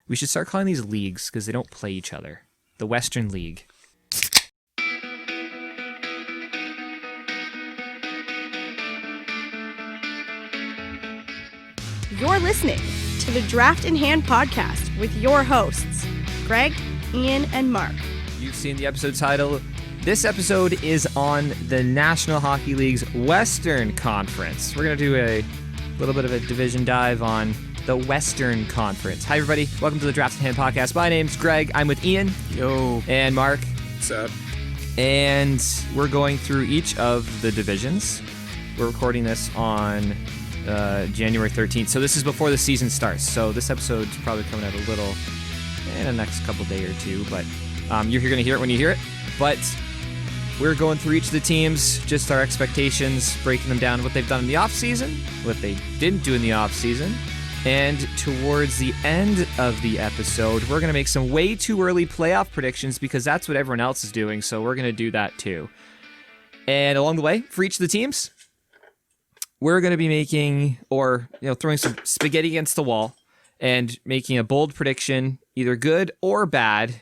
We should start calling these leagues because they don't play each other. The Western League. You're listening to the Draft in Hand podcast with your hosts, Greg, Ian, and Mark. You've seen the episode title. This episode is on the National Hockey League's Western Conference. We're going to do a little bit of a division dive on the Western Conference. Hi, everybody. Welcome to the Draft in Hand podcast. My name's Greg. I'm with Ian. Yo. And Mark. What's up? And we're going through each of the divisions. We're recording this on January 13th. So this is before the season starts. So this episode's probably coming out a little in the next couple day or two. But you're going to hear it when you hear it. But we're going through each of the teams, just our expectations, breaking them down, what they've done in the offseason, what they didn't do in the offseason. And towards the end of the episode, we're going to make some way too early playoff predictions because that's what everyone else is doing. So we're going to do that too. And along the way, for each of the teams, we're going to be making throwing some spaghetti against the wall and making a bold prediction, either good or bad.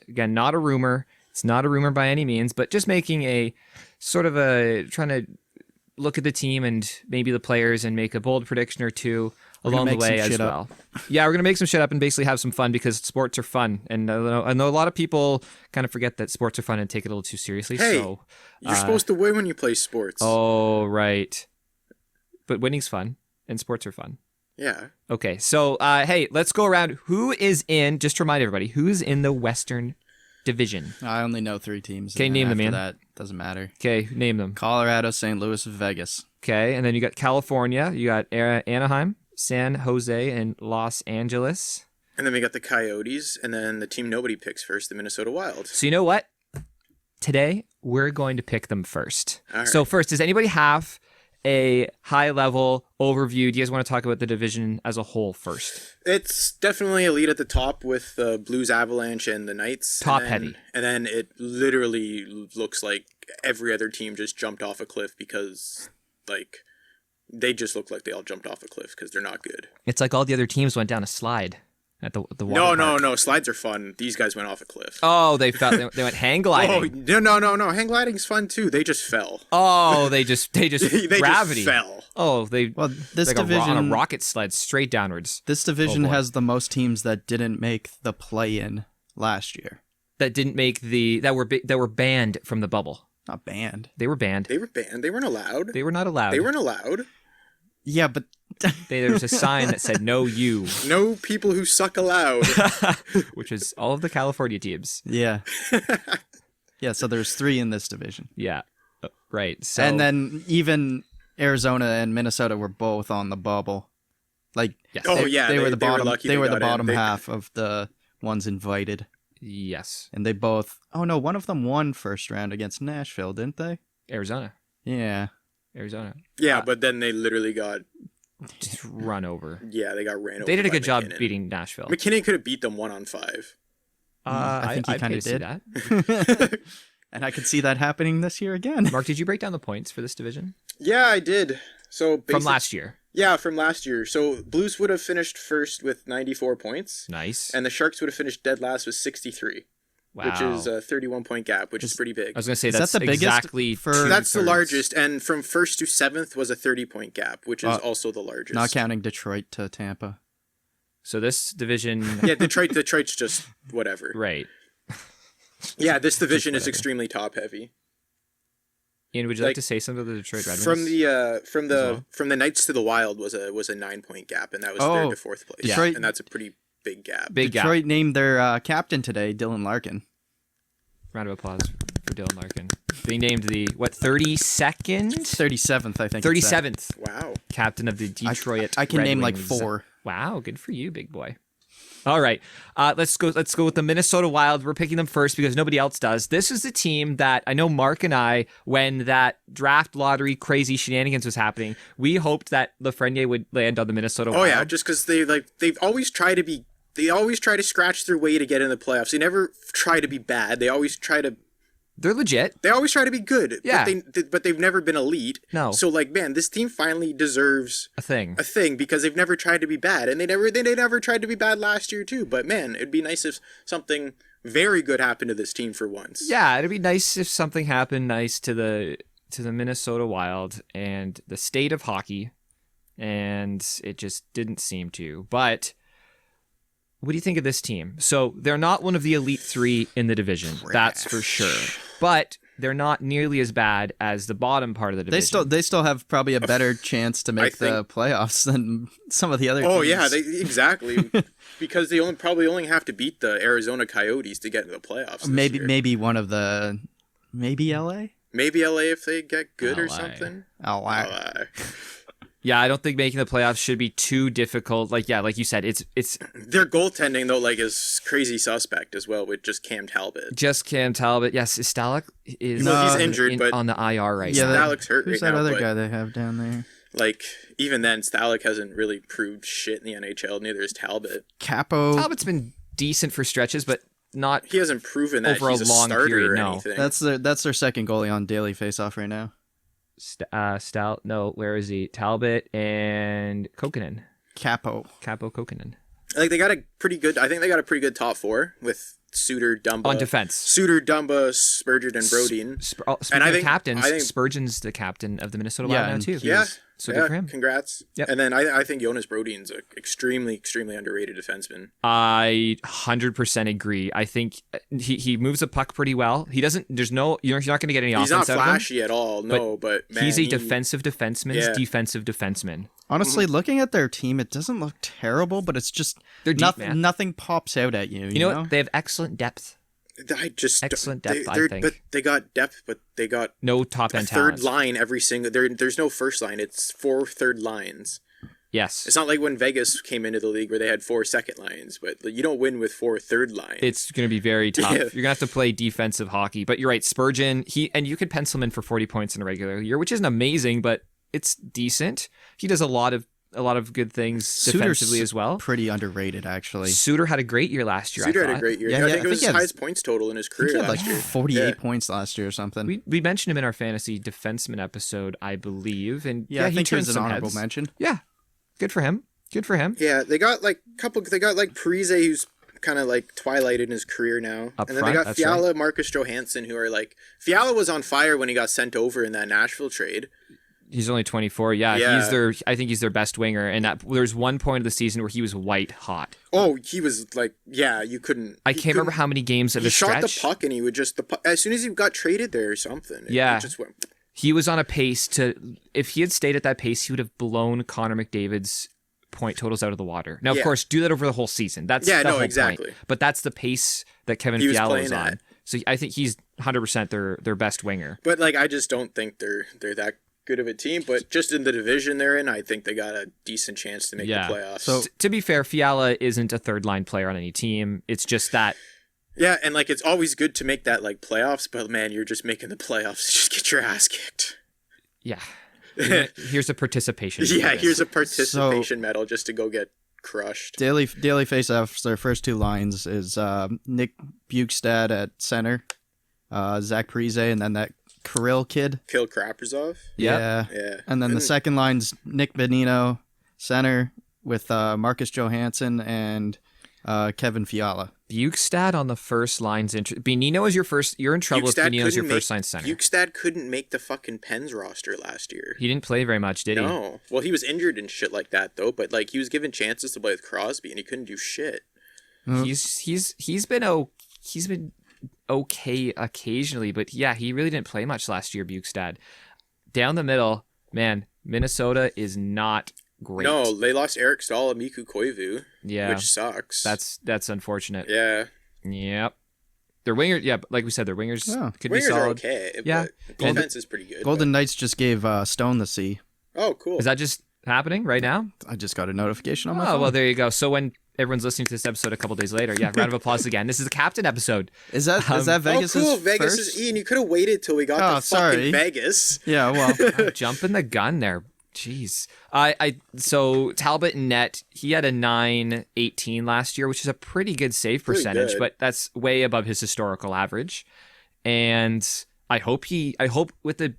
Again, not a rumor. It's not a rumor by any means, but just making a sort of trying to look at the team and maybe the players and make a bold prediction or two along the way as well. Yeah, we're going to make some shit up and basically have some fun because sports are fun. And I know a lot of people kind of forget that sports are fun and take it a little too seriously. Hey, so, you're supposed to win when you play sports. Oh, right. But winning's fun and sports are fun. Yeah. Okay, so hey, let's go around. Who is in, just to remind everybody, who's in the Western Division? I only know 3 teams. Okay, name them, man. That doesn't matter. Okay, name them. Colorado, St. Louis, Vegas. Okay, and then you got California. You got Anaheim, San Jose, and Los Angeles. And then we got the Coyotes, and then the team nobody picks first, the Minnesota Wild. So you know what? Today, we're going to pick them first. All right. So first, does anybody have a high-level overview? Do you guys want to talk about the division as a whole first? It's definitely elite at the top with the Blues, Avalanche, and the Knights. Top heavy. And then it literally looks like every other team just jumped off a cliff because, they just look like they all jumped off a cliff because they're not good. It's like all the other teams went down a slide at the water park. No. Slides are fun. These guys went off a cliff. Oh, they went hang gliding. Oh, no. Hang gliding's fun too. They just fell. Oh, they just they gravity. just fell. Oh, This like division on a rocket sled straight downwards. This division boy. has the most teams that didn't make the play-in last year. That didn't make that were banned from the bubble. Not banned. They were banned. They were banned. They weren't allowed. They were not allowed. They weren't allowed. Yeah, but There was a sign that said "No, you," No people who suck allowed. which is all of the California teams. yeah. Yeah, so there's 3 in this division. Yeah, right. So And then even Arizona and Minnesota were both on the bubble. yes. Oh, they, yeah, they were the they were bottom. lucky They they were the got in. bottom They- half of the ones invited, Yes, and they both. Oh no, one of them won first round against Nashville, didn't they? Arizona. Yeah. Yeah, but then they literally got Just run over. they got ran over. They did a by good job McKinnon. beating Nashville. McKinnon could have beat them 1-on-5. I think he I'd kind pay of to see did. that. And I could see that happening this year again. Mark, did you break down the points for this division Yeah, I did. So from last year? Yeah, from last year. So Blues would have finished first with 94 points. Nice. And the Sharks would have finished dead last with 63. Wow. Which is a 31-point gap, which is pretty big. I was going to say Is that's that the biggest exactly for- That's the 2/3. largest, and from first to 7th was a 30-point gap, which is also the largest. Not counting Detroit to Tampa. So this division, Yeah, Detroit's just whatever. right? Yeah, this division is whatever. extremely top-heavy. Ian, would you like Like, to say something to the Detroit Red Wings? From the Knights to the Wild was a 9-point gap, and that was third to fourth place. Detroit- And that's a pretty big gap. Big gap. Detroit named their captain today, Dylan Larkin. Round of applause for Dylan Larkin being named the 32nd, 37th, I think. it said. 37th Wow. captain of the Detroit. I can Red name Wings. like 4. Wow, good for you, big boy. All right, let's go with the Minnesota Wild. We're picking them first because nobody else does. This is the team that I know Mark and I, when that draft lottery crazy shenanigans was happening, we hoped that Lafreniere would land on the Minnesota Wild. Oh yeah, just because they've always tried to be. They always try to scratch their way to get in the playoffs. They never try to be bad. They always try to They're legit. They always try to be good, Yeah. but they've never been elite. No. So like, man, this team finally deserves A thing. because they've never tried to be bad, and they never tried to be bad last year too. But man, it'd be nice if something very good happened to this team for once. Yeah, it'd be nice if something happened nice to the Minnesota Wild and the state of hockey, and it just didn't seem to. But what do you think of this team? So they're not one of the elite 3 in the division, that's for sure. But they're not nearly as bad as the bottom part of the division. They still have probably a better chance to make the playoffs than some of the other teams. Oh yeah, exactly. Because they probably only have to beat the Arizona Coyotes to get into the playoffs. This year. Maybe one of the LA. Maybe LA if they get good or LA. something. LA. Yeah, I don't think making the playoffs should be too difficult. Like you said, it's Their goaltending though, like, is crazy suspect as well with just Cam Talbot. just Cam Talbot. Yes, Stalock is He's injured, but on the IR right yeah, now. Stalik's hurt Who's right that now. other but, guy they have down there? like, even then, Stalik hasn't really proved shit in the NHL. Neither has Talbot. Capo. Talbot's been decent for stretches, but not He hasn't proven that Over a he's a long starter period, or no. anything. That's their second goalie on daily faceoff right now. Stout. No, where is he? Talbot and Kokkonen. Capo. Capo Kokkonen. Like, they got a pretty good. I think they got a pretty good top 4 with Suter, Dumba On defense. Suter, Dumba, Spurgeon, and Brodin. Speaking I of think- captains, I think- Spurgeon's the captain of the Minnesota Yeah, Wild now and too. Yeah. So good for him. Congrats. Yep. And then I think Jonas Brodin's an extremely, extremely underrated defenseman. I 100% agree. I think he moves the puck pretty well. He doesn't. You're not going to get any He's offense not out of him. flashy at all, no, but man, He's a defensive defenseman's Yeah. defensive defenseman. Honestly, looking at their team, it doesn't look terrible, but it's just They're deep, man. nothing pops out at you. You know what? They have excellent depth. I just Excellent depth, I think. But they got depth, but they got No top a end third talent. line every single. There's no first line. It's 4 third lines. Yes. It's not like when Vegas came into the league where they had 4 second lines, but you don't win with 4 third lines. It's going to be very tough. Yeah. You're going to have to play defensive hockey. But you're right, Spurgeon, and you could pencil him in for 40 points in a regular year, which isn't amazing, but it's decent. He does a lot of good things defensively as well. Pretty underrated, actually. Suter had a great year last year. Suter I had a thought. great year. Yeah, I yeah, think it was he his had- highest points total in his He career had like last year. 48 Yeah. points last year or something. We mentioned him in our fantasy defenseman episode, I believe, and I he think he turned was an some honorable heads. mention. Yeah, good for him. Good for him. Yeah, they got like Parise, who's kind of like twilighted in his career now. Up and then front, they got that's Fiala, Marcus Johansson, who are like Fiala was on fire when he got sent over in that Nashville trade. He's only 24. Yeah, Yeah. I think he's their best winger. And there's one point of the season where he was white hot. Oh, he was like, yeah, you couldn't. I can't remember how many games of he a shot stretch. the puck and he would just as soon as he got traded there or something. Yeah. it just went. He was on a pace to. If he had stayed at that pace, he would have blown Connor McDavid's point totals out of the water. Now, of Yeah. course, do that over the whole season. That's Yeah, the no, whole exactly. point. But that's the pace that Kevin He was Fiala playing is on. at. So I think he's 100% their best winger. But like, I just don't think they're that good of a team. But just in the division they're in, I think they got a decent chance to make Yeah. the playoffs. So- To be fair, Fiala isn't a third line player on any team. It's just that. yeah, and like it's always good to make that like playoffs, but man, you're just making the playoffs to just get your ass kicked. Yeah. Here's a participation. Yeah, bonus. here's a participation medal just to go get crushed. Daily faceoffs, their first 2 lines is Nick Bukestad at center, Zach Parise, and then that Kirill kid. Kill Kraprizov. Yep. Yeah. Yeah. And then the second line's Nick Bonino, center, with Marcus Johansson and Kevin Fiala. Bukestad on the first line's Benino is your first. You're in trouble if Benino's your first line center. Bukestad couldn't make the fucking Pens roster last year. He didn't play very much, did he? No. Well, he was injured and shit like that though, but like he was given chances to play with Crosby and he couldn't do shit. He's been okay occasionally, but yeah, he really didn't play much last year. Bukestad down the middle, man. Minnesota is not great. No, they lost Eric Stahl and Miku Koivu. Yeah, which sucks. that's unfortunate. yeah. Yep. Their wingers, yeah, but like we said, their wingers could be Wingers are solid. okay. Yeah. but defense is pretty good. Golden Knights just gave Stone the C. Oh, cool. Is that just happening right now? I just got a notification on my Oh, phone. well, there you go. So when everyone's listening to this episode a couple days later, yeah, round of applause again. This is a captain episode. Is that Vegas' Oh, cool. Vegas first? is Ian. You could have waited till we got to sorry. fucking Vegas. Yeah, well, Jumping the gun there. Jeez. So Talbot in net, he had a 9.18 last year, which is a pretty good save Pretty percentage, good. but that's way above his historical average. And I hope with the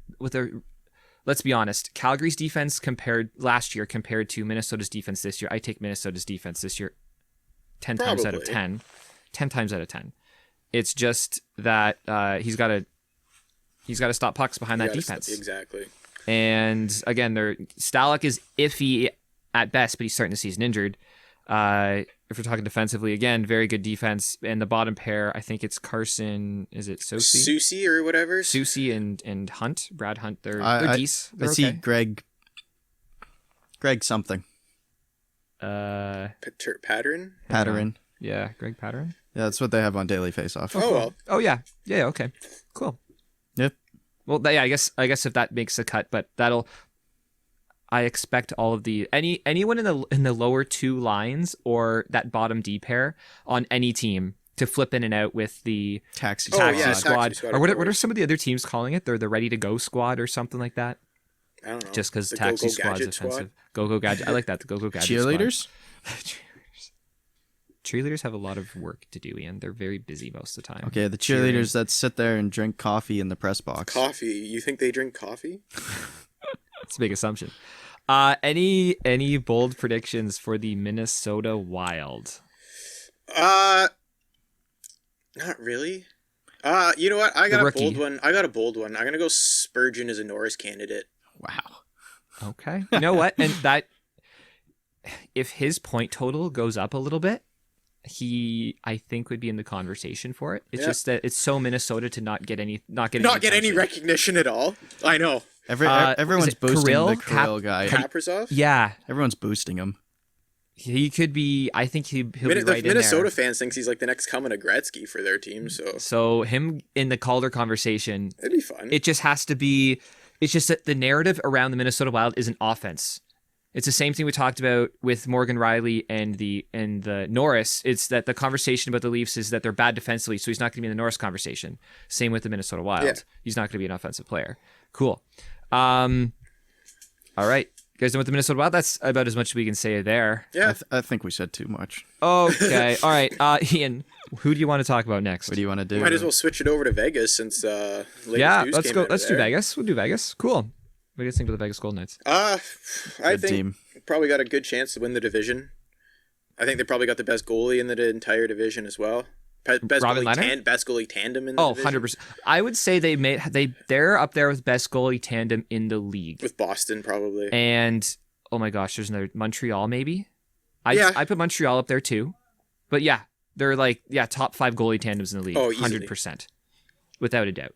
let's be honest, Calgary's defense last year compared to Minnesota's defense this year, I take Minnesota's defense this year 10 times out of 10. 10 times out of 10. It's just that he's got to stop pucks behind that defense. Exactly. And again, Stalock is iffy at best, but he's starting the season injured. If we're talking defensively, again, very good defense. And the bottom pair, I think it's Carson. Is it Soucy or whatever? Soucy and Hunt, Brad Hunt. They're decent. I see Greg something. Pattern. Yeah, Greg Pattern. Yeah, that's what they have on Daily Faceoff. Oh well. Oh yeah. Okay. Cool. Yep. Well, I guess if that makes a cut, but I expect all of anyone in the lower two lines or that bottom D pair on any team to flip in and out with the taxi squad. Taxi squad. Or what are some of the other teams calling it? They're the ready to go squad or something like that. I don't know. Just because taxi squad's offensive. Go gadget. I like that. The go gadget. Cheerleaders. Cheerleaders have a lot of work to do, Ian. They're very busy most of the time. Okay, the cheerleaders that sit there and drink coffee in the press box. Coffee? You think they drink coffee? That's a big assumption. Any bold predictions for the Minnesota Wild? Not really. You know what? I got a bold one. I'm gonna go Spurgeon as a Norris candidate. Wow. Okay. You know what? And that, if his point total goes up a little bit, I think would be in the conversation for it. It's just that it's so Minnesota to not get any recognition at all. I know. Everyone's boosting the Kirill guy. Kaprizov? Yeah. Everyone's boosting him. He could be. I think he'll be right in there. Minnesota fans thinks he's like the next coming of Gretzky for their team. So him in the Calder conversation, it'd be fun. It just has to be. It's just that the narrative around the Minnesota Wild is an offense. It's the same thing we talked about with Morgan Riley and the Norris. It's that the conversation about the Leafs is that they're bad defensively, so he's not going to be in the Norris conversation. Same with the Minnesota Wild. Yeah. He's not going to be an offensive player. Cool. All right. You guys know what the Minnesota Wild? That's about as much as we can say there. Yeah. I think we said too much. Okay. All right. Ian, who do you want to talk about next? What do you want to do? Might as well switch it over to Vegas since let's go. Let's do Vegas. We'll do Vegas. Cool. What do you think of the Vegas Golden Knights? I think probably got a good chance to win the division. I think they probably got the best goalie in the entire division as well. Best goalie tandem in the division. 100%. I would say they're up there with best goalie tandem in the league. With Boston, probably. And, oh my gosh, there's another Montreal, maybe? I put Montreal up there too. But yeah, they're top 5 goalie tandems in the league. 100%. Without a doubt.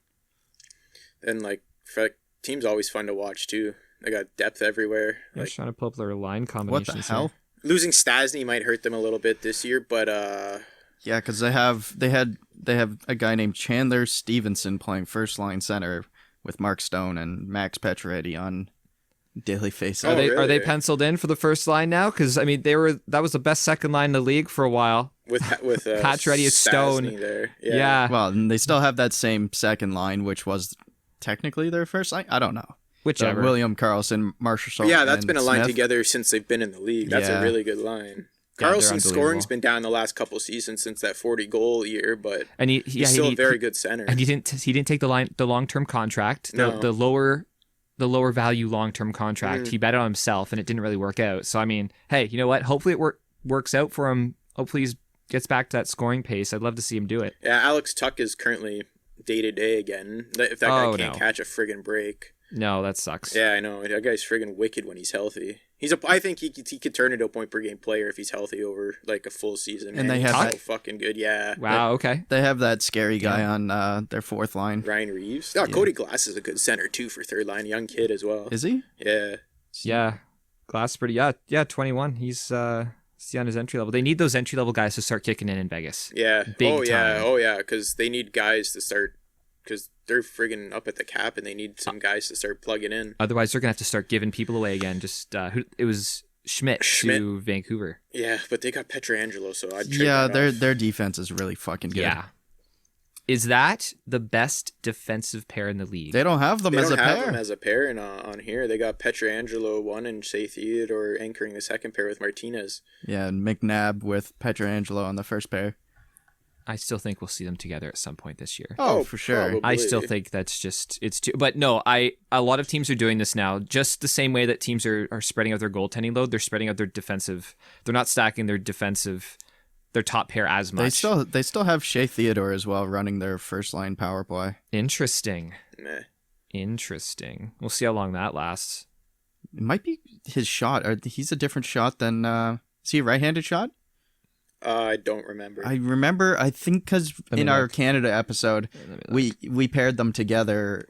And team's always fun to watch too. They got depth everywhere. I'm just trying to pull up their line combinations. What the hell? Losing Stasny might hurt them a little bit this year, but yeah, because they have a guy named Chandler Stevenson playing first line center with Mark Stone and Max Pacioretty on Daily Faceoff. Are they penciled in for the first line now? Because I mean, that was the best second line in the league for a while. With Pacioretty is Stone there. Yeah. Well, and they still have that same second line, which was technically their first line. I don't know. Whichever. William Karlsson, Marshall. Yeah, that's been a line Smith. Together since they've been in the league. That's a really good line. Karlsson's scoring's been down the last couple seasons since that 40-goal year, but he's still a very good center. And he didn't take the long-term contract, the lower value long-term contract. He bet on himself, and it didn't really work out. So I mean, hey, you know what? Hopefully it works out for him. Hopefully he gets back to that scoring pace. I'd love to see him do it. Yeah, Alex Tuck is currently day-to-day again. If that guy can't catch a friggin' break. No, that sucks. Yeah, I know. That guy's friggin' wicked when he's healthy. I think he could turn into a point-per-game player if he's healthy over a full season. And they have so fucking good. Yeah. Wow. Okay. They have that scary guy on their fourth line. Ryan Reeves. Oh, yeah. Cody Glass is a good center too for third line. Young kid as well. Is he? Yeah. Yeah. Glass is pretty. Yeah. 21. He's on his entry level. They need those entry level guys to start kicking in Vegas. Yeah. Big time. Oh yeah. Because they need guys to start. Because they're friggin' up at the cap and they need some guys to start plugging in. Otherwise, they're gonna have to start giving people away again. Just it was Schmidt to Vancouver. Yeah, but they got Pietrangelo, so I'd trade their defense is really fucking good. Yeah. Is that the best defensive pair in the league? They don't have them as a pair. They don't have them as a pair on here. They got Pietrangelo one and Shea Theodore anchoring the second pair with Martinez. Yeah, and McNabb with Pietrangelo on the first pair. I still think we'll see them together at some point this year. Oh, for sure. probably. I still think that's just it's too. But no, a lot of teams are doing this now, just the same way that teams are spreading out their goaltending load. They're spreading out their defensive. They're not stacking their top pair as much. They still have Shea Theodore as well running their first line power play. Interesting. Meh. Interesting. We'll see how long that lasts. It might be his shot. He's a different shot than. Is he a right-handed shot? I don't remember. I think because in our Canada episode, we paired them together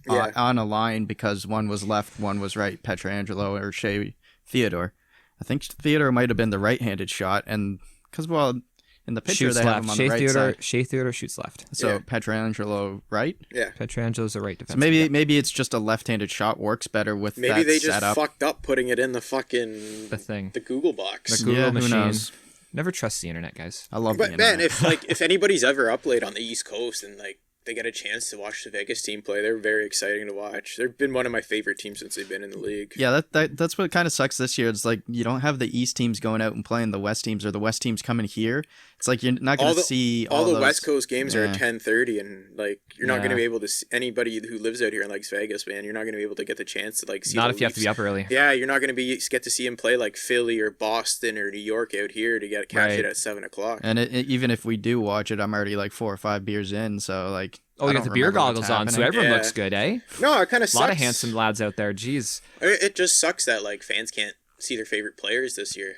on a line because one was left, one was right, Pietrangelo or Shea Theodore. I think Theodore might have been the right-handed shot, and because, well, in the picture Shoots they left. have him on the right side. Shea Theodore shoots left. So Pietrangelo right? Yeah. Pietrangelo's a right So defenseman. maybe it's just a left-handed shot works better with that Maybe they just setup. fucked up putting it in the fucking the Google box. The Google who machine. knows? Never trust the internet, guys. I love But the man, internet. if anybody's ever up late on the East Coast and they get a chance to watch the Vegas team play, they're very exciting to watch. They've been one of my favorite teams since they've been in the league. Yeah, that's what kind of sucks this year. It's like you don't have the East teams going out and playing the West teams, or the West teams coming here. It's like you're not going to see all the those... West Coast games are Yeah. at 10:30, and you're not going to Yeah. be able to see anybody who lives out here and likes Vegas, man. You're not going to be able to get the chance to see. Not the if you have to be Leafs. up early. Yeah, you're not going to get to see him play like Philly or Boston or New York out here to catch Right. it at 7:00. And even if we do watch it, I'm already like 4 or 5 beers in, so like. Oh, I you got don't the beer remember what's goggles on, so happening. everyone Yeah. looks good, eh? No, it kind of A sucks. lot of handsome lads out there. Jeez. It just sucks that fans can't see their favorite players this year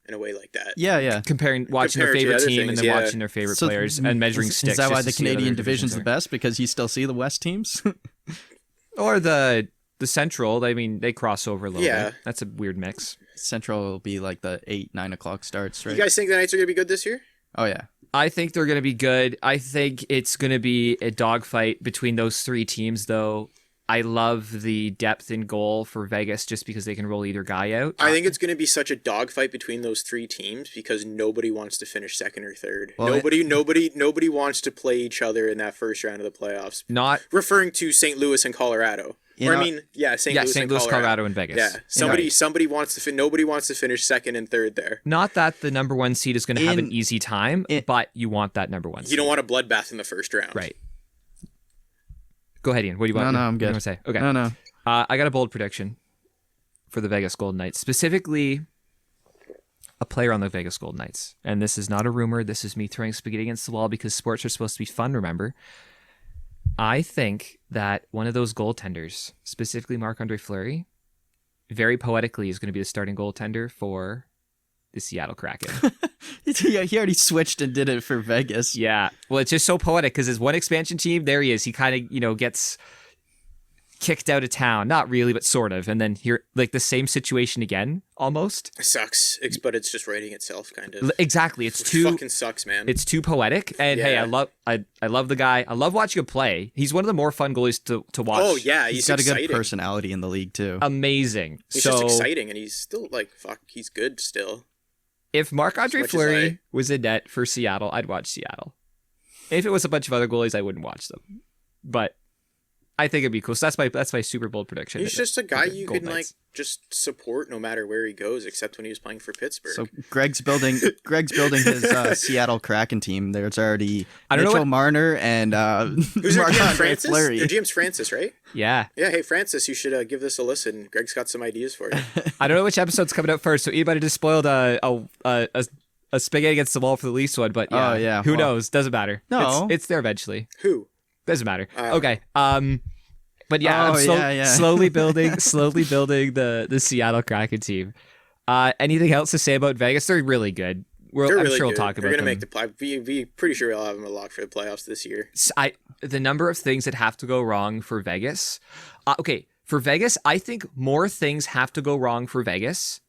in a way like that. Yeah. Watching Compared their to favorite other team and things, then yeah. watching their favorite So, players and measuring is sticks. that why just the to see what Canadian other division's the are. best? Because you still see the West teams? Or the Central. I mean, they cross over a little Yeah. bit. That's a weird mix. Central will be like the 8, 9 o'clock starts, right? You guys think the Knights are going to be good this year? Oh, yeah. I think they're going to be good. I think it's going to be a dogfight between those three teams, though. I love the depth in goal for Vegas just because they can roll either guy out. I think it's going to be such a dogfight between those three teams because nobody wants to finish second or third. Well, Nobody wants to play each other in that first round of the playoffs. Not Referring to St. Louis and Colorado. You Or know- I mean, yeah, St. Louis, St. and Louis, Colorado, and Vegas. Yeah, somebody wants to. Nobody wants to finish second and third there. Not that the number one seed is going to have an In- easy time, but you want that number one seed. You don't want a bloodbath in the first round. Right. Go ahead, Ian. What do you want? No, I'm What do good. you want to say? Okay. No. I got a bold prediction for the Vegas Golden Knights, specifically a player on the Vegas Golden Knights. And this is not a rumor. This is me throwing spaghetti against the wall because sports are supposed to be fun, remember? I think that one of those goaltenders, specifically Marc-Andre Fleury, very poetically is going to be the starting goaltender for the Seattle Kraken. He already switched and did it for Vegas. Yeah. Well, it's just so poetic because his one expansion team, there he is. He kind of, gets kicked out of town. Not really, but sort of. And then here, like the same situation again, almost. It sucks, but it's just writing itself, kind of. Exactly. It's It too fucking sucks, man. it's too poetic. And hey, Yeah. I love the guy. I love watching him play. He's one of the more fun goalies to watch. Oh yeah, He's got exciting. a good personality in the league, too. Amazing. He's so just exciting, and he's still he's good still. if Marc-Andre As much as Fleury was in net for Seattle, I'd watch Seattle. If it was a bunch of other goalies, I wouldn't watch them. But I think it'd be cool. So that's my super bold prediction. He's just a guy you Golden can Knights. just support no matter where he goes, except when he was playing for Pittsburgh. So Greg's building his Seattle Kraken team. There's already I don't know Mitchell what- Marner and Who's your GM, Marc-Andre Francis? Fleury. Your GM's Francis, right? Yeah. Yeah, hey Francis, you should give this a listen. Greg's got some ideas for you. I don't know which episode's coming out first, so anybody just spoiled a spaghetti against the wall for the Leafs one, but yeah, Oh, yeah, who well- knows? Doesn't matter. No. It's there eventually. Who? Doesn't matter. Oh. Okay. But yeah, Oh, I'm yeah. slowly building the Seattle Kraken team. Anything else to say about Vegas? They're really good. They're I'm really sure we'll good. talk They're about gonna them. make the play. We pretty sure we'll have them a lock for the playoffs this year. The number of things that have to go wrong for Vegas. Okay, for Vegas, I think more things have to go wrong for Vegas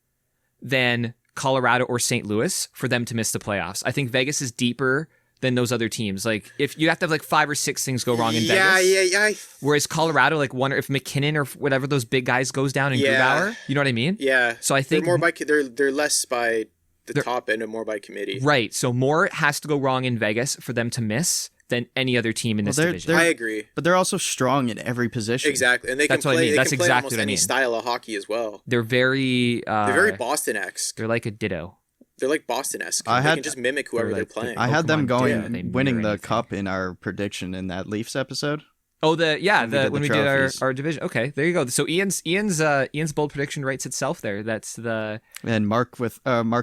than Colorado or St. Louis for them to miss the playoffs. I think Vegas is deeper than those other teams. Like if you have to have like 5 or 6 things go wrong in Vegas. Yeah. Whereas Colorado, like one, or if McKinnon or whatever those big guys goes down in Yeah. Grubauer, you know what I mean? Yeah. So I think they're more by they're less by the top end and more by committee. right. So more has to go wrong in Vegas for them to miss than any other team in this they're- division. I agree. But they're also strong in every position. Exactly, and they That's can what I play. mean. They That's can play exactly almost what I any mean. style of hockey as well. They're very They're very Boston-esque. they're like a ditto. They're like Boston-esque. I They had- can just mimic whoever they're playing. I had them Pokemon going did, they winning mirror the anything. cup in our prediction in that Leafs episode. Oh, when we did trophies. our division. Okay, there you go. So Ian's bold prediction writes itself there. That's the And Mark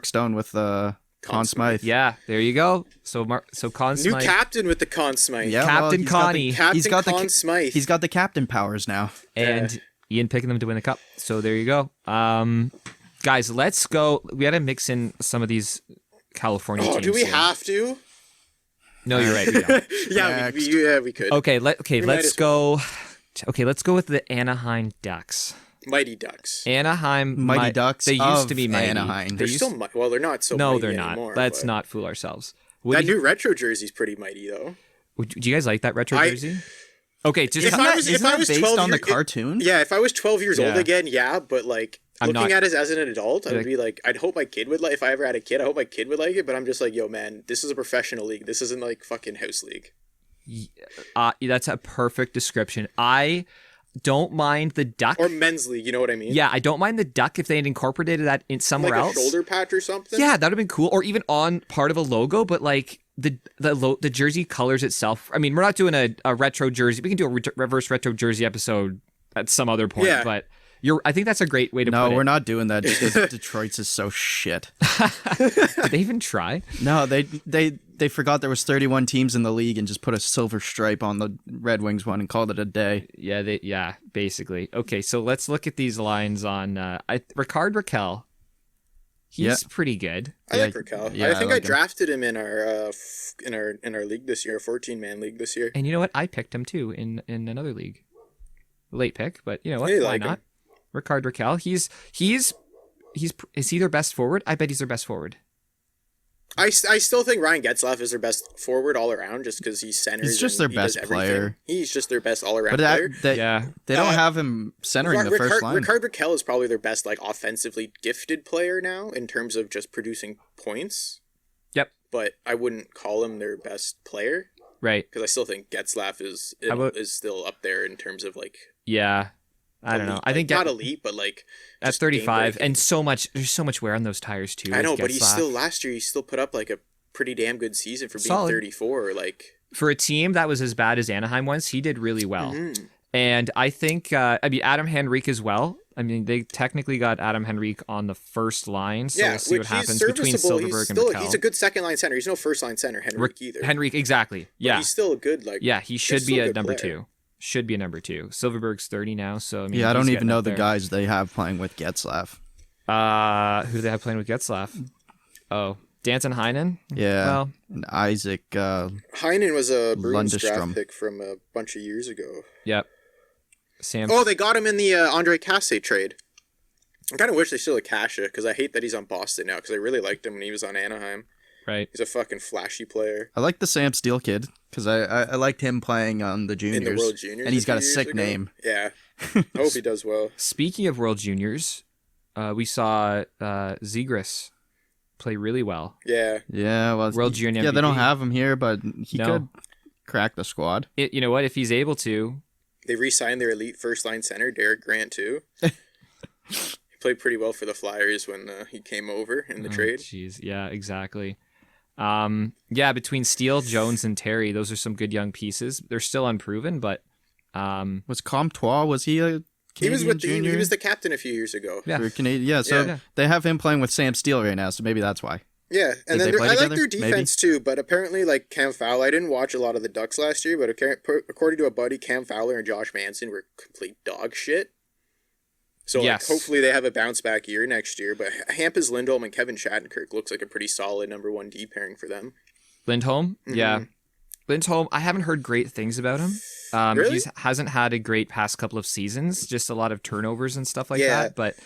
Stone with Conn Smythe. yeah. There you go. So Conn New Smythe. captain with the Conn Smythe. Yeah, Captain he's got the- Connie. Captain he's got the Conn Smythe. He's got the captain powers now. And Ian picking them to win the cup. So there you go. Guys, let's go. We got to mix in some of these California teams. do we here. have to? No, you're right. We don't. We could. Okay, let's might as go. Okay, let's go with the Anaheim Ducks. Mighty Ducks. Anaheim Mighty Ducks They used of to be mighty. Anaheim. They're still well. They're not so. No, mighty they're not. anymore, Let's but- not fool ourselves. That new retro jersey's pretty mighty though. Do you guys like that retro jersey? Okay, just If I was Isn't that based 12 on the year- cartoon? Yeah, if I was 12 years old Yeah. again, yeah, but like I'm looking not- at it as an adult, I would Like- be like, I'd hope my kid would like. If I ever had a kid, I hope my kid would like it. But I'm just like, yo, man, this is a professional league. This isn't like fucking house league. that's a perfect description. I don't mind the duck. Or men's league, you know what I mean? Yeah, I don't mind the duck if they had incorporated that in somewhere like else. a shoulder patch or something. Yeah, that would have been cool. Or even on part of a logo, but like the jersey colors itself. I mean, we're not doing a retro jersey. We can do a reverse retro jersey episode at some other point. Yeah. But I think that's a great way to No, put it. we're not doing that just because Detroit's is so shit. Did they even try? No, they forgot there was 31 teams in the league and just put a silver stripe on the Red Wings one and called it a day. Yeah, basically. Okay, so let's look at these lines on Ricard Raquel. He's pretty good. I like Raquel. yeah, I think I I like him. drafted him in our league this year, 14-man league this year. And you know what? I picked him too in another league. Late pick, but you know what? You Why like not? him. Ricard Raquel. Is he their best forward? I bet he's their best forward. I still think Ryan Getzlaf is their best forward all around, just because he's centers. He's just and their he does best everything. player. He's just their best all around But player. they don't have him centering the first line. Ricard Raquel is probably their best like offensively gifted player now in terms of just producing points. Yep. But I wouldn't call him their best player Right. because I still think Getzlaf is still up there in terms of like Yeah. I don't know. elite. I think not elite, but like at just 35 game-breaking. and there's so much wear on those tires too. I know, with but he's Getzlaf. still last year. He still put up like a pretty damn good season for being Solid. 34. Like For a team that was as bad as Anaheim was, he did really well. Mm-hmm. And I think Adam Henrique as well. I mean, they technically got Adam Henrique on the first line, so we'll see what happens between Silverberg and Raquel. He's a good second line center. He's no first line center, Henrik either. Henrique, exactly. But Yeah. he's still a good like. Yeah, he should he's be still a good number player. 2. Should be a number 2. Silverberg's 30 now, so I mean, Yeah, I don't he's even getting know up the there. guys they have playing with Getzlaf. Who do they have playing with Getzlaf? Oh, Danton Heinen? Yeah, Well, and Isaac. Heinen was a Bruins Lundestrom. draft pick from a bunch of years ago. yep. Sam. Oh, they got him in the Andre Casse trade. I kind of wish they still had Kasha because I hate that he's on Boston now because I really liked him when he was on Anaheim. Right. He's a fucking flashy player. I like the Sam Steele kid because I liked him playing on the juniors. In the World Juniors. and he's got a few years sick ago. name. Yeah. I hope he does well. Speaking of World Juniors, we saw Zegras play really well. Yeah. Yeah, well, World Junior Yeah, they don't MVP. have him here, but he No. could crack the squad. You know what? If he's able to, They re-signed their elite first-line center, Derek Grant, too. He played pretty well for the Flyers when he came over in the trade. Jeez, yeah, exactly. Yeah, between Steele, Jones, and Terry, those are some good young pieces. They're still unproven, but Was Comtois? Was he a He was Canadian with junior? he was the captain a few years ago. yeah, Or Canadian? Yeah, so Yeah. they have him playing with Sam Steele right now, so maybe that's why. Yeah, and Did they then play I like together? their defense too, but apparently like Cam Fowler, I didn't watch a lot of the Ducks last year, but according to a buddy, Cam Fowler and Josh Manson were complete dog shit. So Yes. like, hopefully they have a bounce back year next year, but Hampus Lindholm and Kevin Shattenkirk looks like a pretty solid number 1 D pairing for them. Lindholm, Mm-hmm. yeah. Lindholm, I haven't heard great things about him. Really? He hasn't had a great past couple of seasons, just a lot of turnovers and stuff like Yeah. that. But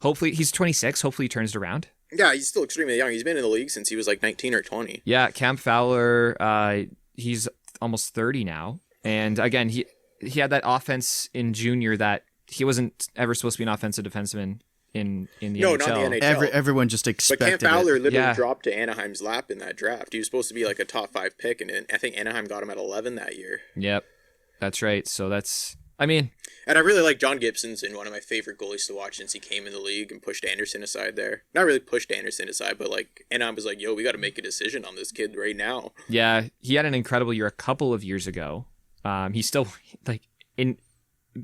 hopefully, he's 26. Hopefully, he turns it around. Yeah, he's still extremely young. He's been in the league since he was like 19 or 20. Yeah, Cam Fowler, he's almost 30 now. And again, he had that offense in junior that he wasn't ever supposed to be an offensive defenseman in the No, NHL. not the NHL. Everyone just But expected Cam Fowler it. literally Yeah. dropped to Anaheim's lap in that draft. He was supposed to be like a top 5 pick, and I think Anaheim got him at 11 that year. Yep, that's right. So I mean, and I really like John Gibson's in one of my favorite goalies to watch since he came in the league and pushed Anderson aside there. Not really pushed Anderson aside, but like, and I was like, yo, we got to make a decision on this kid right now. yeah, he had an incredible year a couple of years ago. He's still like in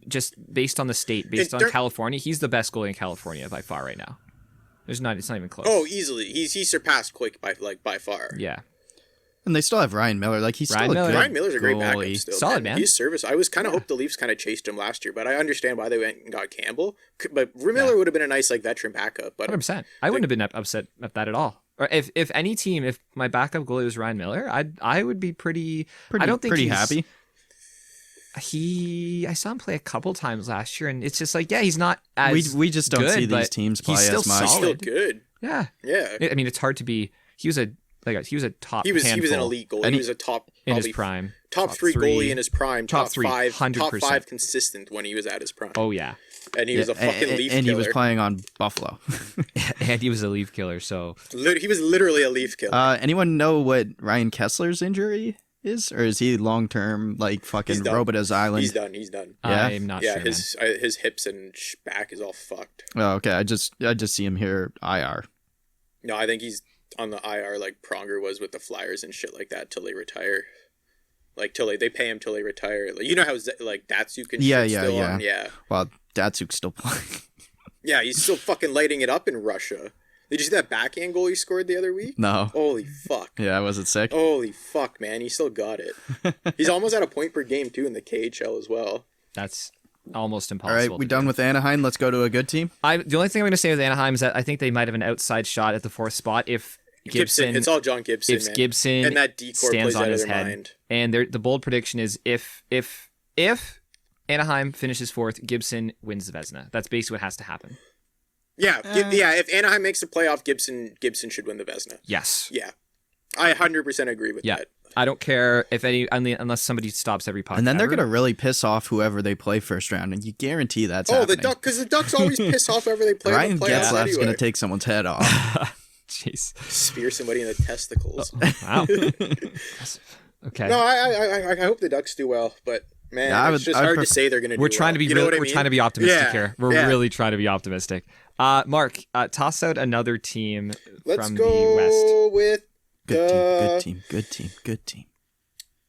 just based on the state, based on California, he's the best goalie in California by far right now. It's not even close. Oh, easily. He surpassed Quick by far. Yeah. And they still have Ryan Miller. Like he's still a good Ryan Miller's a great backup goalie. still. Solid, man. He's service. I was kind of hoped the Leafs kind of chased him last year, but I understand why they went and got Campbell. But Miller would have been a nice like veteran backup. But 100%. I wouldn't have been upset at that at all. Or if any team, if my backup goalie was Ryan Miller, I would be pretty. I don't think pretty he's happy. I saw him play a couple times last year, and it's just like, yeah, he's not as we just don't good, see these but teams play he's still as much. he's still solid. good. Yeah. Yeah. I mean, it's hard to be. He was a top. He was handful an elite goalie. He was a top in his probably prime. Top three goalie in his prime. Top three, five. 100%. Top five consistent when he was at his prime. Oh yeah. And he was a fucking Leaf and killer. he was playing on Buffalo. And he was a Leaf killer. So He was literally a Leaf killer. Anyone know what Ryan Kessler's injury is, or is he long term like fucking Robidas Island? He's done. Yeah? I'm not Yeah, sure. Man. his hips and back is all fucked. Oh, okay. I just see him here IR. No, I think he's on the IR like Pronger was with the Flyers and shit like that till they retire. Like till they pay him till they retire. Like, you know how like Datsuk and shit still on? Yeah. Well, Datsuk's still playing. Yeah, he's still fucking lighting it up in Russia. Did you see that backhand goal he scored the other week? No. Holy fuck. Yeah, was it sick? Holy fuck, man. He still got it. He's almost at a point per game, too, in the KHL as well. That's almost impossible. All right, we done with Anaheim. Let's go to a good team. The only thing I'm going to say with Anaheim is that I think they might have an outside shot at the fourth spot if Gibson. It's all John Gibson, If man. Gibson and that decor stands plays on out his of their head. mind. And the bold prediction is if Anaheim finishes fourth, Gibson wins the Vezina. That's basically what has to happen. Yeah, if Anaheim makes the playoff, Gibson should win the Vezina. Yes. Yeah. I 100% agree with that. I don't care if unless somebody stops every puck. And then they're ever. going to really piss off whoever they play first round, and you guarantee that's happening. Because the Ducks always piss off whoever they play. Ryan in the playoffs Getzlaf's anyway. going to take someone's head off. Jeez. Spear somebody in the testicles. Wow. Okay. No, I hope the Ducks do well, but man, it's just hard to say they're going to do We're trying to be well. we're trying to be optimistic here. We're really trying to be optimistic. Mark, toss out another team from the West. Let's go with Good team.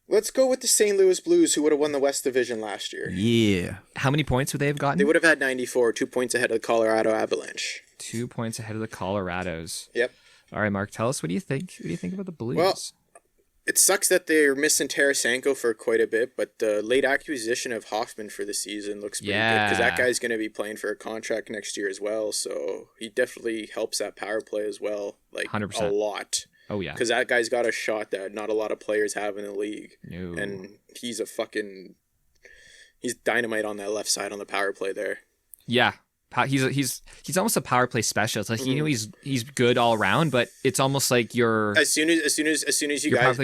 Let's go with the St. Louis Blues, who would have won the West Division last year. Yeah. How many points would they have gotten? They would have had 94, 2 points ahead of the Colorado Avalanche. 2 points ahead of the Colorados. Yep. All right, Mark, tell us, what do you think? What do you think about the Blues? Well, it sucks that they're missing Tarasenko for quite a bit, but the late acquisition of Hoffman for the season looks pretty good because that guy's going to be playing for a contract next year as well, so he definitely helps that power play as well, like 100%. a lot. Oh, yeah. Because that guy's got a shot that not a lot of players have in the league. No. And he's he's dynamite on that left side on the power play there. Yeah. He's almost a power play specialist. Like, you know, he's good all around, but it's almost like you're as soon as you got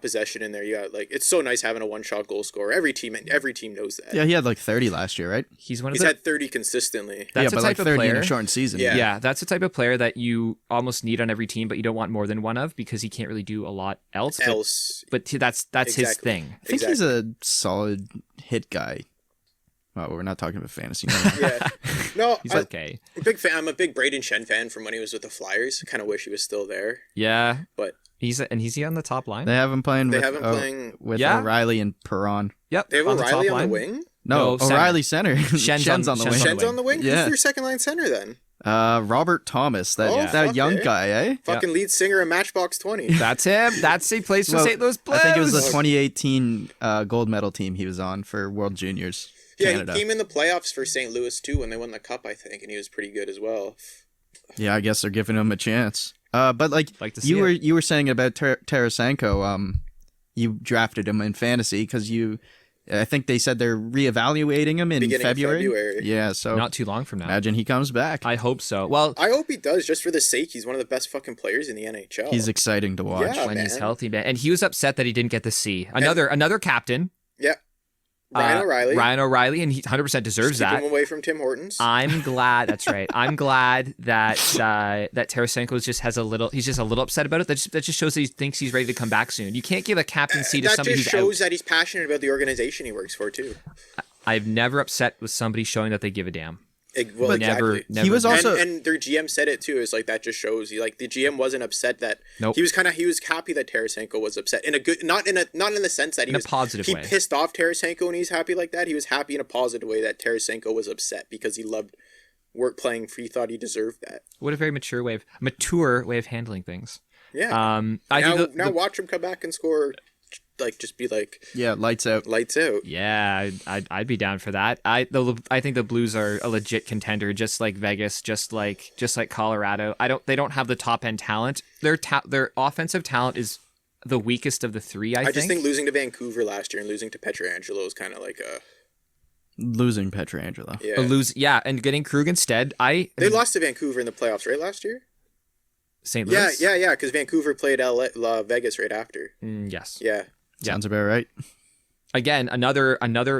possession in there, you got like, it's so nice having a one-shot goal scorer. Every team knows that. Yeah, he had like 30 last year, right? He's had 30 consistently. That's but the type like of 30 player, in a short season. Yeah, that's the type of player that you almost need on every team, but you don't want more than one of because he can't really do a lot else. But that's exactly. his thing. I think he's a solid hit guy. Oh, we're not talking about fantasy. Yeah. No, he's okay. I'm a big Braden Shen fan from when he was with the Flyers. I kind of wish he was still there. Yeah. But he's he on the top line? They have him playing with O'Reilly and Perron. Yep. They have O'Reilly on the wing? No, O'Reilly center. Shen's on the wing. Shen's on the wing? Yeah. Who's their second line center then? Robert Thomas, that young guy, eh? Fucking lead singer of Matchbox 20. That's him. That's he plays for St. Louis Blues. I think it was the 2018 gold medal team he was on for World Juniors. Yeah, Canada. He came in the playoffs for St. Louis too when they won the cup, I think, and he was pretty good as well. Yeah, I guess they're giving him a chance. But like you were saying about Tarasenko, you drafted him in fantasy because I think they said they're reevaluating him in February. Yeah, so not too long from now. Imagine he comes back. I hope so. Well, I hope he does, just for the sake. He's one of the best fucking players in the NHL. He's exciting to watch Yeah, when man. he's healthy, man. And he was upset that he didn't get the C. Another captain. Yeah. Ryan O'Reilly, and he 100% deserves Keep that. him away from Tim Hortons. I'm glad. That's right. I'm glad that that Tarasenko just has a little. He's just a little upset about it. That just shows that he thinks he's ready to come back soon. You can't give a captaincy to somebody who's out. That just shows that he's passionate about the organization he works for too. I've never upset with somebody showing that they give a damn. Well, exactly. Never. He was also, and their GM said it too. Is like that just shows the GM wasn't upset that he was happy that Tarasenko was upset in a good, not in the sense that he was a positive way. He pissed off Tarasenko and he's happy like that. He was happy in a positive way that Tarasenko was upset because he loved playing. He thought he deserved that. What a very mature way of handling things. Yeah. Now watch him come back and score. Just be like, yeah, lights out. Yeah, I'd be down for that. I think the Blues are a legit contender, just like Vegas, just like Colorado. They don't have the top end talent. Their offensive talent is the weakest of the three. I just think losing to Vancouver last year and losing to Pietrangelo is kind of like a losing Pietrangelo. Yeah, and getting Krug instead. They lost to Vancouver in the playoffs right last year. St. Louis. Yeah, because Vancouver played Vegas right after. Yes. Yeah. Sounds about right. Again, another.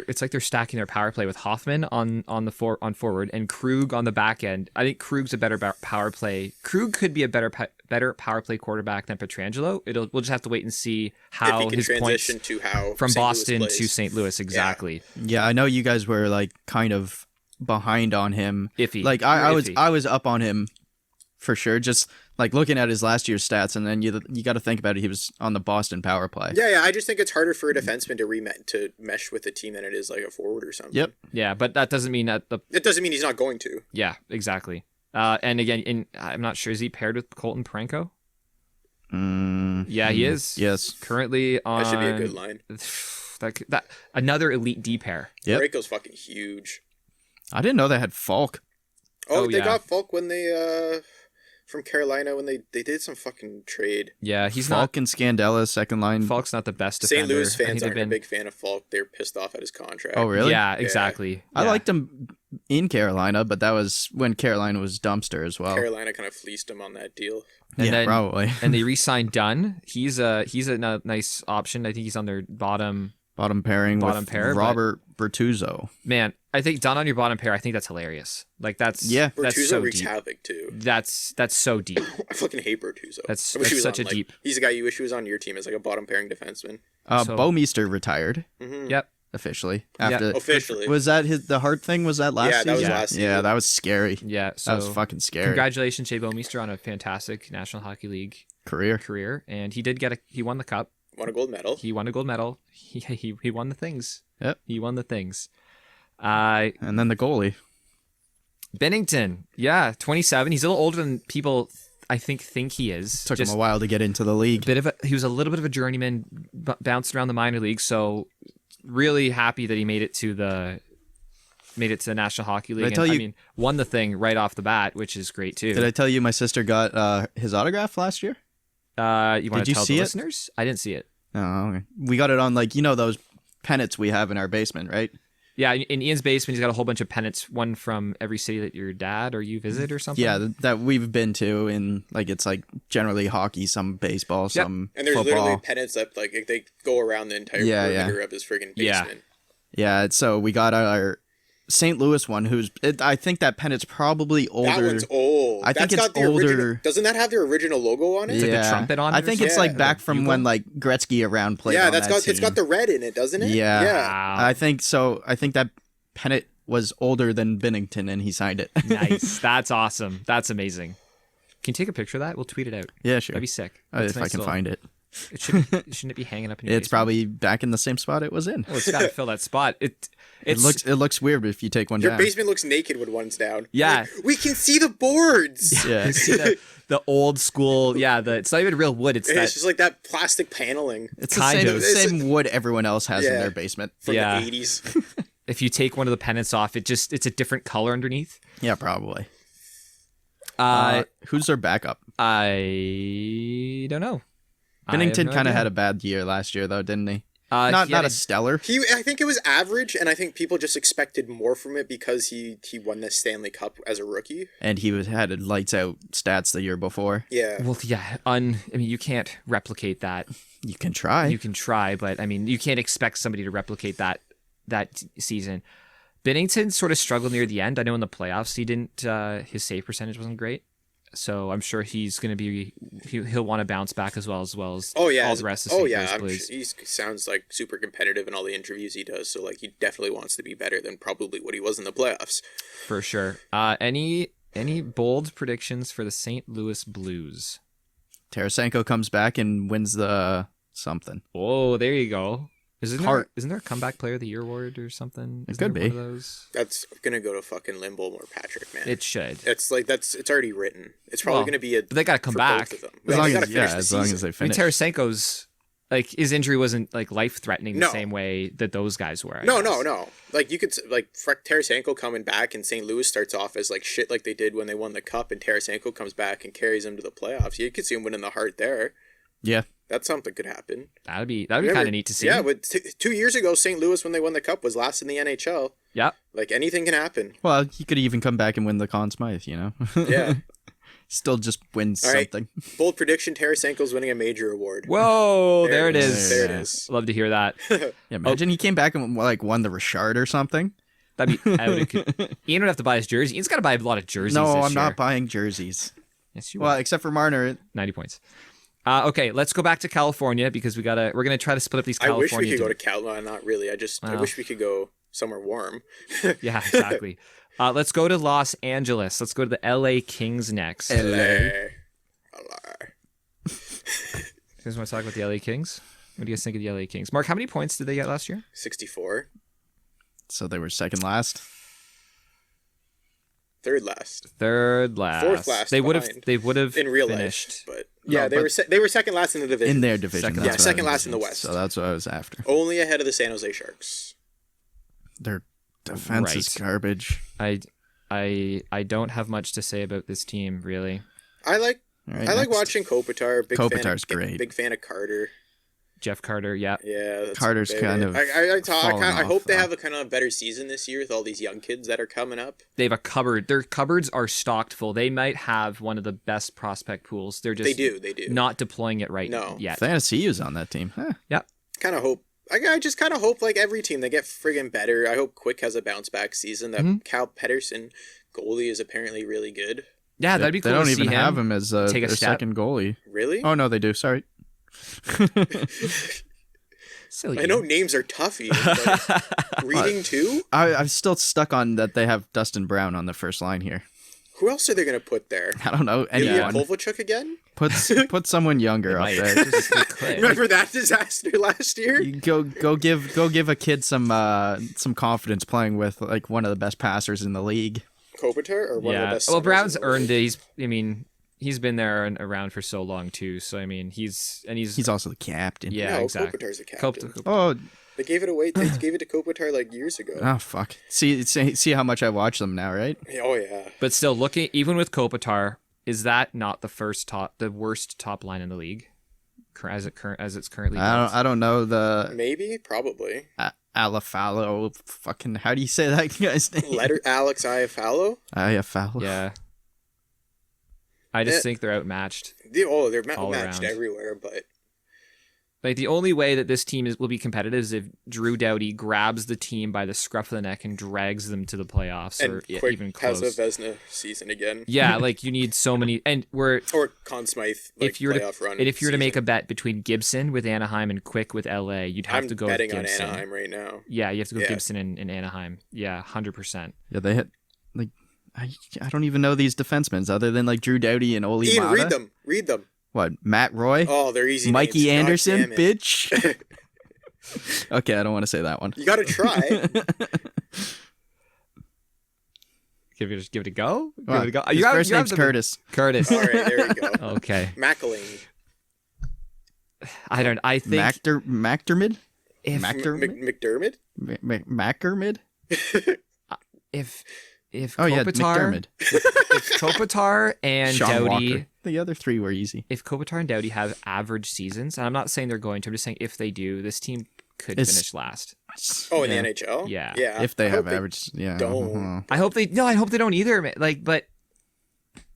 It's like they're stacking their power play with Hoffman on forward and Krug on the back end. I think Krug's a better power play. Krug could be a better power play quarterback than Pietrangelo. We'll just have to wait and see how if he can his transition points to how from St. Boston Louis to St. Louis exactly. Yeah, I know you guys were like kind of behind on him. Iffy. Like I was up on him for sure. Just like looking at his last year's stats, and then you got to think about it. He was on the Boston power play. Yeah. I just think it's harder for a defenseman to mesh with a team than it is like a forward or something. Yep. Yeah, but that doesn't mean that It doesn't mean he's not going to. Yeah, exactly. And again, I'm not sure, is he paired with Colton Parenko? Yeah, he is. Yes. Currently on. That should be a good line. That another elite D pair. Yep. Parenko's fucking huge. I didn't know they had Falk. They got Falk when they from Carolina when they did some fucking trade. Yeah, he's Falk and Scandella, second line. Falk's not the best defender. St. Louis fans aren't a big fan of Falk. They're pissed off at his contract. Oh, really? Yeah, exactly. I liked him in Carolina, but that was when Carolina was dumpster as well. Carolina kind of fleeced him on that deal. Probably. And they re-signed Dunn. He's a nice option. I think he's on their bottom pairing with Robert Bertuzzo. Man, I think Dunn on your bottom pair, I think that's hilarious. Like that's Bertuzzo so wreaks deep. havoc too. That's so deep. I fucking hate Bertuzzo. That's such a deep. He's a guy you wish he was on your team as like a bottom pairing defenseman. Bouwmeester retired. Mm-hmm. Yep. Officially. Officially. Was that the heart thing? Was that last season? Yeah, that was last season. Yeah, that was scary. Yeah, so that was fucking scary. Congratulations, Jay Bouwmeester, on a fantastic National Hockey League career, and he won the cup. Won a gold medal. He won a gold medal. He won the things. Yep. He won the things. And then the goalie. Bennington, 27. He's a little older than people I think he is. Took him a while to get into the league. He was a little bit of a journeyman, bounced around the minor league. So really happy that he made it to the National Hockey League. I mean, won the thing right off the bat, which is great too. Did I tell you my sister got his autograph last year? You want to tell the it? listeners? I didn't see it. Oh, okay. We got it on those pennants we have in our basement, right? Yeah, in Ian's basement, he's got a whole bunch of pennants, one from every city that your dad or you visit or something. Yeah, that we've been to, and it's generally hockey, some baseball, some and there's football. Literally pennants that they go around the entire perimeter of his friggin' basement. Yeah. So we got our St. Louis one, I think that pennant's probably older. That one's old. I think it's older. Doesn't that have the original logo on it? It's like the trumpet on it. I think it's back from when Gretzky around played. Yeah, it's got the red in it, doesn't it? Yeah. Wow. I think so. I think that pennant was older than Bennington, and he signed it. Nice. That's awesome. That's amazing. Can you take a picture of that? We'll tweet it out. Yeah, sure. That'd be sick. If I can find it. Shouldn't it be hanging up in your It's basement? probably back in the same spot it was in. Well, it's got to fill that spot. It looks weird if you take one Your down. basement looks naked when one's down. Yeah. We can see the boards. Yeah. You see the old school. Yeah, it's not even real wood. It's just like that plastic paneling. It's the same wood everyone else has in their basement. From the 80s. If you take one of the pennants off, it's a different color underneath. Yeah, probably. Who's their backup? I don't know. Bennington kind of had a bad year last year, though, didn't he? Not a stellar. I think it was average, and I think people just expected more from it because he won the Stanley Cup as a rookie. And he had lights out stats the year before. Yeah. Well, yeah. I mean, you can't replicate that. You can try. You can try, but I mean, you can't expect somebody to replicate that that season. Binnington sort of struggled near the end. I know in the playoffs he didn't. His save percentage wasn't great, so I'm sure he's going to be. He'll want to bounce back as well as all the rest of the St. Louis Blues. He sounds like super competitive in all the interviews he does. So like he definitely wants to be better than probably what he was in the playoffs. For sure. Any bold predictions for the St. Louis Blues? Tarasenko comes back and wins the something. Oh, there you go. Isn't there a comeback player of the year award or something? It could be. That's gonna go to fucking limbo or Patrick, man. It should. It's already written. It's probably gonna be they gotta come back. As long as they finish. Tarasenko's his injury wasn't like life threatening the same way that those guys were. No. Like you could Tarasenko coming back and St. Louis starts off as like shit like they did when they won the cup, and Tarasenko comes back and carries them to the playoffs. You could see him winning the Hart there. Yeah. That's something could happen. That'd be kind of neat to see. Yeah, but 2 years ago, St. Louis, when they won the cup, was last in the NHL. Yeah. Like, anything can happen. Well, he could even come back and win the Conn Smythe, you know? Yeah. Still just wins something. Bold prediction, Tarasenko's winning a major award. Whoa, there it is. There it is. Love to hear that. Yeah, imagine he came back and won the Richard or something. That'd be... Ian would have to buy his jersey. Ian's got to buy a lot of jerseys this year. No, I'm not buying jerseys. Yes, you will. Well, except for Marner. 90 points. Okay, let's go back to California because we're gonna try to split up these California. I wish we could go to Cal. No, not really. I wish we could go somewhere warm. Yeah, exactly. Let's go to Los Angeles. Let's go to the LA Kings next. LA. You guys want to talk about the LA Kings? What do you guys think of the LA Kings? Mark, how many points did they get last year? 64. So they were second last. Third last. Fourth last. They would have in real finished. Life, but yeah, they were second last in the division. In their division. Second last in the West. So that's what I was after. Only ahead of the San Jose Sharks. Their defense is garbage. I don't have much to say about this team, really. I like watching Kopitar. Kopitar's great. Big fan of Carter. Jeff Carter, yeah. Yeah, Carter's kind of. I hope they have a kind of better season this year with all these young kids that are coming up. They have a cupboard. Their cupboards are stocked full. They might have one of the best prospect pools. They're just they do not deploying it right yet. Fantasy is on that team. Huh. Yeah. Kind of hope. I just kind of hope like every team they get friggin' better. I hope Quick has a bounce back season. That Cal Pedersen goalie is apparently really good. Yeah, that'd be cool. They don't to see even him have him as their second goalie. Really? Oh no, they do. Sorry. Silly. I know names are toughy. But reading too? I'm still stuck on that they have Dustin Brown on the first line here. Who else are they going to put there? I don't know. Anyone. Kovalchuk again? Put someone younger up there. Remember that disaster last year? You go give a kid some confidence playing with like one of the best passers in the league. Kopitar or one of the best. Well, Brown's earned it. He's been there and around for so long too. So I mean, he's also the captain. Yeah, no, exactly. Kopitar's the captain. Oh, they gave it away. They gave it to Kopitar like years ago. Oh fuck! See how much I watch them now, right? Oh yeah. But still, looking even with Kopitar, is that not the worst top line in the league, as it's currently? I don't know maybe probably. Alafalo, fucking how do you say that guy's name? Alex Iafallo. Iafallo. Yeah. I just think they're outmatched. They're matched everywhere, but like the only way that this team will be competitive is if Drew Doughty grabs the team by the scruff of the neck and drags them to the playoffs, and or Quick even close. has a Vezina season again. Yeah, like you need so many, or Conn Smythe. If you're to make a bet between Gibson with Anaheim and Quick with LA, you'd have to go with Gibson. I'm betting on Anaheim right now. Yeah, you have to go Gibson in Anaheim. Yeah, 100%. Yeah, they hit like. I don't even know these defensemen other than like Drew Doughty and Oli Ian, Mata. read them. What, Matt Roy? Oh, they're easy Mikey names. Anderson, bitch. Okay, I don't want to say that one. You got to try. Give it a go? Give it a go. His first name's Curtis. Curtis. All right, there we go. Okay. McElhaney. I think... McDermid? McDermott? McDermid? If Kopitar, if Kopitar and Sean Doughty, Walker. The other three were easy. If Kopitar and Doughty have average seasons, and I'm not saying they're going to, I'm just saying if they do, this team could finish last. Oh, in the NHL? Yeah. If they have average, don't. I hope they don't either. Like, but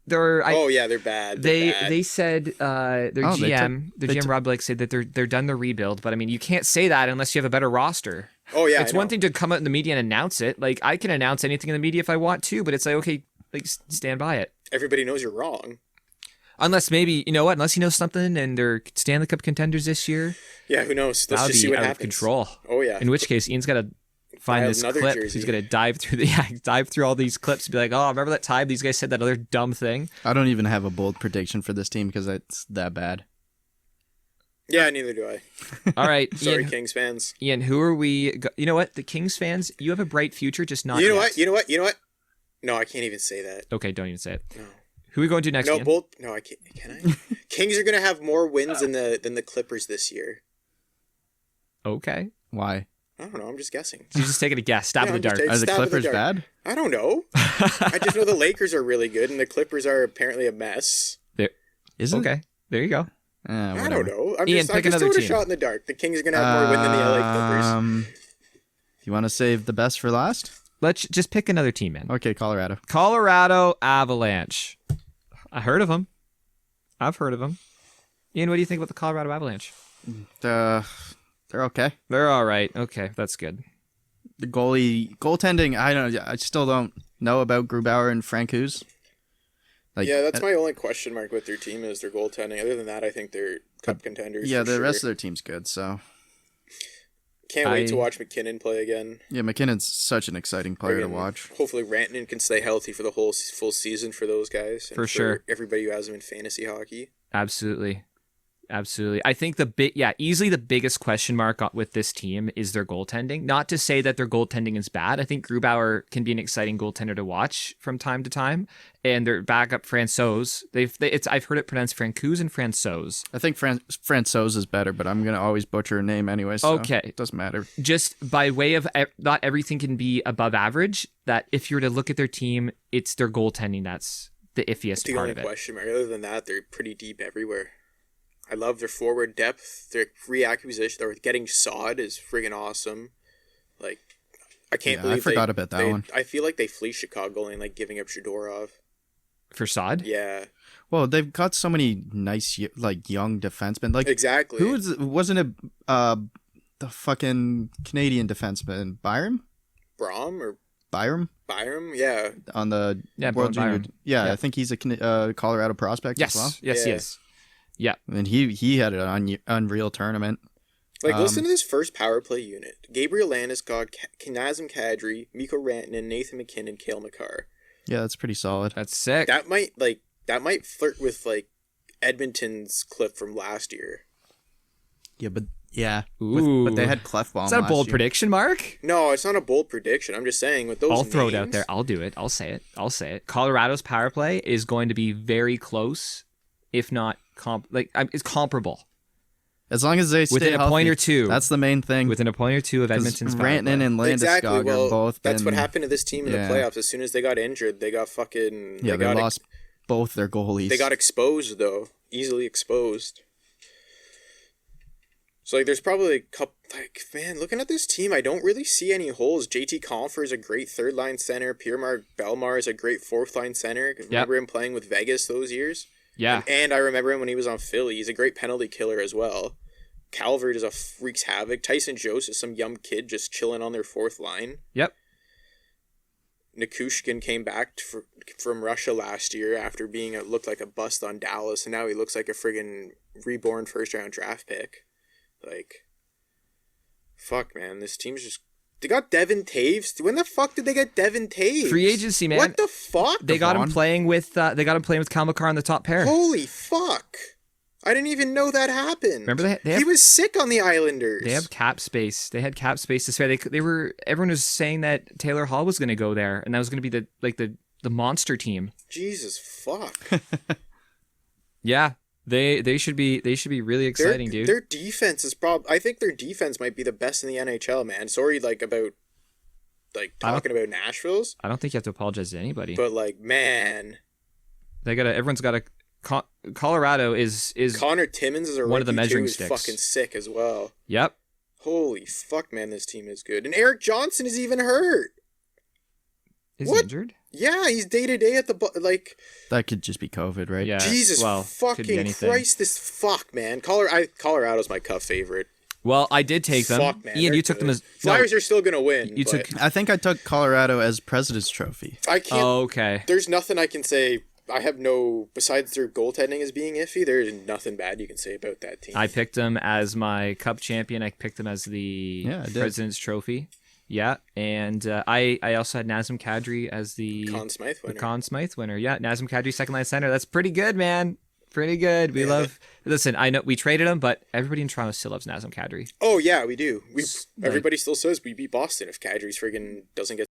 they're. They're bad. They said their GM Rob Blake said that they're done the rebuild, but I mean you can't say that unless you have a better roster. Oh yeah, it's one thing to come out in the media and announce it. Like, I can announce anything in the media if I want to, but it's like, okay, like, stand by it. Everybody knows you're wrong. Unless maybe, you know what? Unless he knows something and they're Stanley Cup contenders this year. Yeah, who knows? Let's just see what out happens. Of control. Oh yeah. In which case, Ian's got to find this clip. Jersey. He's gonna dive through all these clips and be like, oh, remember that time these guys said that other dumb thing? I don't even have a bold prediction for this team because it's that bad. Yeah, neither do I. All right, Sorry, Ian, Kings fans. Ian, who are we? You know what? The Kings fans, you have a bright future, just not. You know yet. what? No, I can't even say that. Okay, don't even say it. No. Who are we going to next? No, Ian? both. No, I can't. Can I? Kings are gonna have more wins than the Clippers this year. Okay. Why? I don't know. I'm just guessing. So you're just taking a guess. Stab in the dark. Are the Clippers bad? I don't know. I just know the Lakers are really good and the Clippers are apparently a mess. Is it? Okay. There you go. I don't know. I'm Ian, just pick another throwing team. a shot in the dark. The Kings are gonna have more win than the LA Clippers. You want to save the best for last? Let's just pick another team, man. Okay, Colorado. Colorado Avalanche. I heard of them. I've heard of them. Ian, what do you think about the Colorado Avalanche? They're okay. They're all right. Okay, that's good. The goaltending, I still don't know about Grubauer and Francouz. Yeah, that's my only question mark with their team is their goaltending. Other than that, I think they're cup contenders. Yeah, for the sure. rest of their team's good, so. Can't wait to watch McKinnon play again. Yeah, McKinnon's such an exciting player to watch. Hopefully Rantanen can stay healthy for the whole full season for those guys. And for sure. Everybody who has him in fantasy hockey. Absolutely. I think easily the biggest question mark with this team is their goaltending. Not to say that their goaltending is bad. I think Grubauer can be an exciting goaltender to watch from time to time. And their backup Francouz, I've heard it pronounced Francouz and Francouz. I think Francouz is better, but I'm gonna always butcher a name anyway. So okay, it doesn't matter. Just by way of not everything can be above average. That if you were to look at their team, it's their goaltending that's the iffiest part of it. The only question mark. Other than that, they're pretty deep everywhere. I love their forward depth. Their reacquisition, or getting Sod is friggin' awesome. Like, I can't believe I forgot about that one. I feel like they fleeced Chicago and like giving up Shadorov. For Sod? Yeah. Well, they've got so many nice like young defensemen. Like exactly. Wasn't it the fucking Canadian defenseman Byram? Byram? Yeah. On the World Junior. Yeah, I think he's a Colorado prospect as well. Yes, yes. Yeah. And he had an unreal tournament. Like, listen to this first power play unit. Gabriel Landeskog, Nazem Kadri, Mikko Rantanen, Nathan McKinnon, Cale Makar. Yeah, that's pretty solid. That's sick. That might flirt with like Edmonton's clip from last year. Yeah, but but they had Clefbaum. Is that a bold prediction, Mark? No, it's not a bold prediction. I'm just saying with those I'll names, throw it out there. I'll do it. I'll say it. Colorado's power play is going to be very close, if not it's comparable. As long as they stay within healthy, a point or two. That's the main thing. Within a point or two of Edmonton's power Rantanen play. and Landeskog are both. That's what happened to this team in the playoffs. As soon as they got injured, they got fucking. Yeah, they lost both their goalies. They got exposed though, easily exposed. So like, there's probably a couple. Like, man, looking at this team, I don't really see any holes. JT Compher is a great third line center. Pierre-Marc Bellemare is a great fourth line center. Remember him playing with Vegas those years. Yeah. And I remember him when he was on Philly. He's a great penalty killer as well. Calvert wreaks havoc. Tyson Jost is some young kid just chilling on their fourth line. Yep. Nikushkin came back from Russia last year after looked like a bust on Dallas, and now he looks like a friggin' reborn first-round draft pick. Like, fuck, man. This team's just... They got Devin Taves. When the fuck did they get Devin Taves? Free agency, man. What the fuck? They got him playing with Kyle McCarr on the top pair. Holy fuck. I didn't even know that happened. Remember he was sick on the Islanders. They have cap space. They had cap space to spare. Everyone was saying that Taylor Hall was going to go there, and that was going to be the monster team. Jesus fuck. Yeah. They should be really exciting, dude. Their defense is I think their defense might be the best in the NHL, man. Sorry, about talking about Nashville's. I don't think you have to apologize to anybody. But man, everyone's got a Colorado is Connor Timmins is one of the measuring sticks. sticks. Fucking sick as well. Yep. Holy fuck, man, this team is good. And Eric Johnson is even hurt. Is he injured? Yeah, he's day to day at the That could just be COVID, right? Yeah. Jesus fucking Christ! This fuck, man. Colorado's my cup favorite. Well, I did take them. Fuck, man, Ian, you took them as Flyers are still gonna win. You took. I think I took Colorado as President's Trophy. I can't. Oh, okay. There's nothing I can say. I have no, besides their goaltending as being iffy, there is nothing bad you can say about that team. I picked them as my Cup champion. I picked them as the President's Trophy. Yeah, and I also had Nazem Kadri as the Conn Smythe winner. Yeah, Nazem Kadri, second line center. That's pretty good, man. Pretty good. We love. Listen, I know we traded him, but everybody in Toronto still loves Nazem Kadri. Oh yeah, we do. Everybody still says we beat Boston if Kadri's friggin' doesn't get